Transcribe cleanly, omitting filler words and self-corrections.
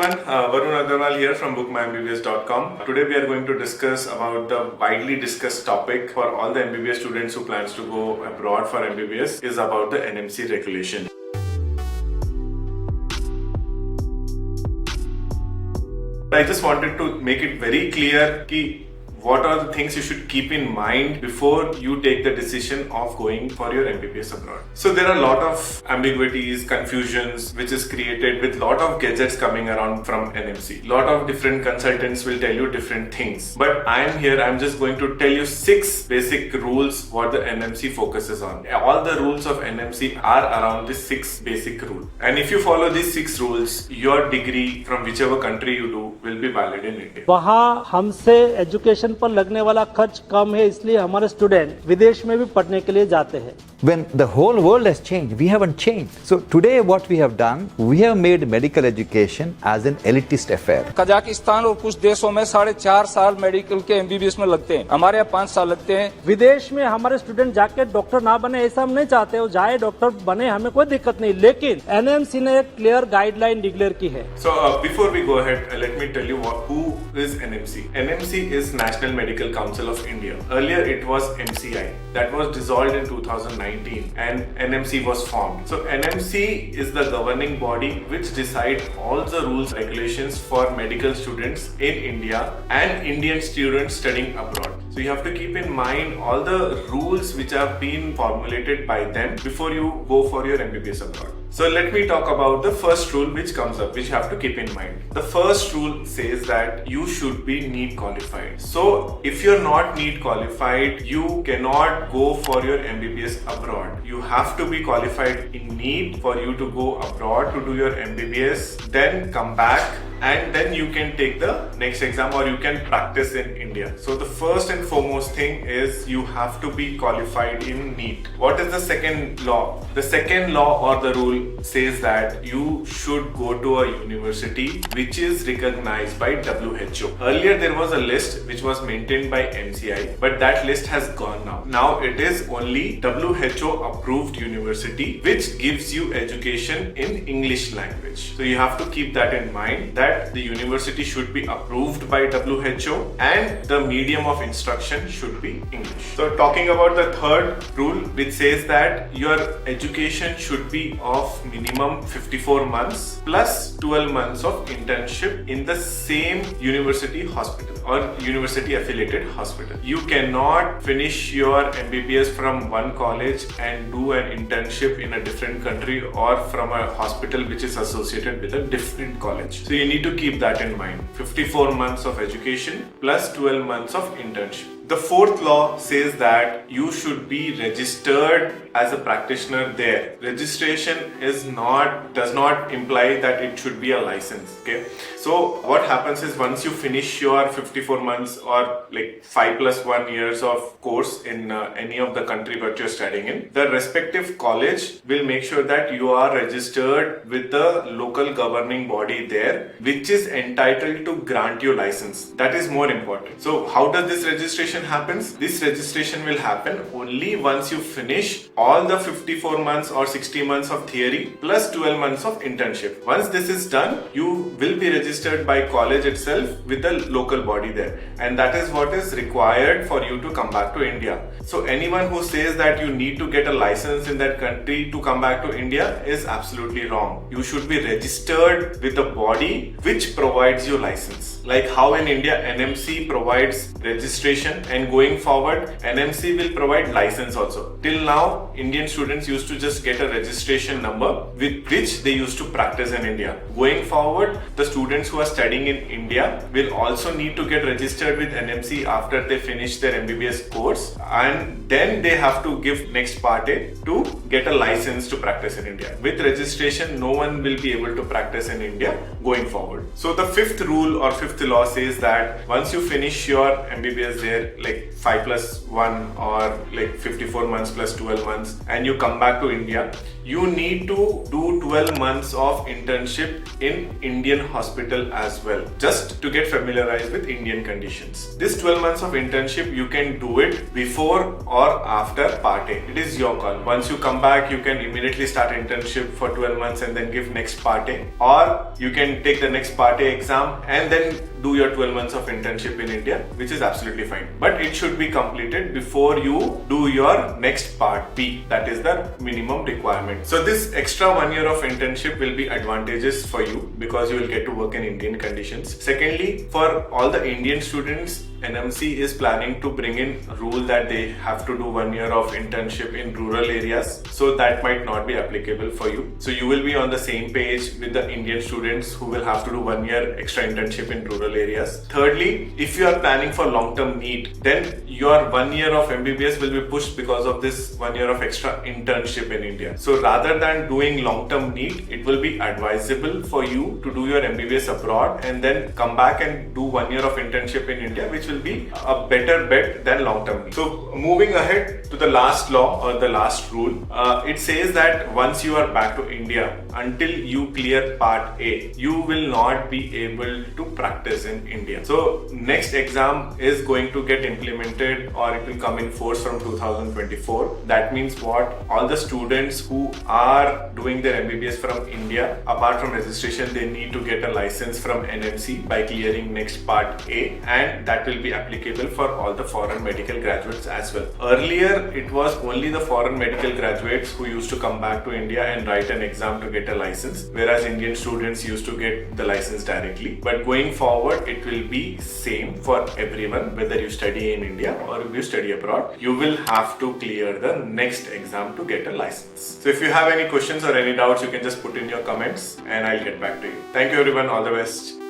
everyone, Varun Agarwal here from bookmymbbbs.com. Today we are going to discuss about the widely discussed topic for all the MBBS students who plans to go abroad for MBBS is about the NMC regulation. I just wanted to make it very clear कि what are the things you should keep in mind before you take the decision of going for your MBBS abroad. So there are a lot of ambiguities, confusions which is created with lot of gadgets coming around from NMC. Lot of different consultants will tell you different things. But I'm just going to tell you 6 basic rules what the NMC focuses on. All the rules of NMC are around this 6 basic rules. And if you follow these 6 rules, your degree from whichever country you do will be valid in India. वहाँ हमसे education पर लगने वाला खर्च कम है, इसलिए हमारे student विदेश में भी पढ़ने के लिए जाते हैं. When the whole world has changed, we haven't changed. So today what we have done, we have made medical education as an elitist affair. Kazakhstan और कुछ देशों में 4.5 साल मेडिकल के MBBS में लगते हैं, हमारे यहाँ 5 साल लगते हैं. विदेश में हमारे स्टूडेंट जाके डॉक्टर ना बने ऐसा हम नहीं चाहते, वो जाए डॉक्टर बने, हमें कोई दिक्कत नहीं, लेकिन NMC ने एक क्लियर गाइडलाइन डिक्लेयर की है. So before we go ahead, let me tell you who is NMC. NMC is National Medical Council of India. Earlier it was MCI. That was dissolved in 2019 and NMC was formed. So NMC is the governing body which decides all the rules, regulations for medical students in India and Indian students studying abroad. So you have to keep in mind all the rules which have been formulated by them before you go for your MBBS abroad. So let me talk about the first rule which comes up, which you have to keep in mind. The first rule says that you should be NEET qualified. So if you're not NEET qualified, you cannot go for your MBBS abroad. You have to be qualified in NEET for you to go abroad to do your MBBS, then come back and then you can take the next exam or you can practice in India. So the first and foremost thing is you have to be qualified in NEET. What is the second law? The second law or the rule says that you should go to a university which is recognized by WHO. Earlier there was a list which was maintained by MCI, but that list has gone now. Now it is only WHO approved university which gives you education in English language. So you have to keep that in mind, that the university should be approved by WHO and the medium of instruction should be English. So talking about the third rule, which says that your education should be of minimum 54 months plus 12 months of internship in the same university hospital or university affiliated hospital. You cannot finish your MBBS from one college and do an internship in a different country or from a hospital which is associated with a different college. So you need to keep that in mind. 54 months of education plus 12 months of internship. The fourth law says that you should be registered as a practitioner there. Registration does not imply that it should be a license. Okay. So what happens is once you finish your 54 months or like 5+1 years of course in any of the country that you're studying in, the respective college will make sure that you are registered with the local governing body there, which is entitled to grant you license. That is more important. So how does this registration happens? This registration will happen only once you finish all the 54 months or 60 months of theory plus 12 months of internship. Once this is done, you will be registered by college itself with the local body there, and that is what is required for you to come back to India. So anyone who says that you need to get a license in that country to come back to India is absolutely wrong. You should be registered with the body which provides you license. Like how in India NMC provides registration, and going forward NMC will provide license also. Till now Indian students used to just get a registration number with which they used to practice in India. Going forward, the students who are studying in India will also need to get registered with NMC after they finish their MBBS course, and then they have to give next part A to get a license to practice in India. With registration, no one will be able to practice in India going forward. So the fifth rule or fifth law says that once you finish your MBBS there, like 5+1 or like 54 months plus 12 months, and you come back to India, you need to do 12 months of internship in Indian hospital as well, just to get familiarized with Indian conditions. This 12 months of internship, you can do it before or after Part A. It is your call. Once you come back, you can immediately start internship for 12 months and then give next Part A, or you can take the next Part A exam and then do your 12 months of internship in India, which is absolutely fine. But it should be completed before you do your next Part B. That is the minimum requirement. So this extra 1 year of internship will be advantageous for you because you will get to work in Indian conditions. Secondly, for all the Indian students, NMC is planning to bring in a rule that they have to do 1 year of internship in rural areas. So that might not be applicable for you. So you will be on the same page with the Indian students who will have to do 1 year extra internship in rural areas. Thirdly, if you are planning for long-term NEET, then your 1 year of MBBS will be pushed because of this 1 year of extra internship in India. So rather than doing long-term NEET, it will be advisable for you to do your MBBS abroad and then come back and do 1 year of internship in India, which will be a better bet than long-term NEET. So moving ahead to the last law or the last rule, it says that once you are back to India, until you clear Part A, you will not be able to practice in India. So next exam is going to get implemented, or it will come in force from 2024. That means what? All the students who are doing their MBBS from India, apart from registration, they need to get a license from NMC by clearing next Part A, and that will be applicable for all the foreign medical graduates as well. Earlier, it was only the foreign medical graduates who used to come back to India and write an exam to get a license, whereas Indian students used to get the license directly. But going forward, it will be same for everyone, whether you study in India or if you study abroad. You will have to clear the next exam to get a license. So if you have any questions or any doubts, you can just put in your comments and I'll get back to you. Thank you everyone. All the best.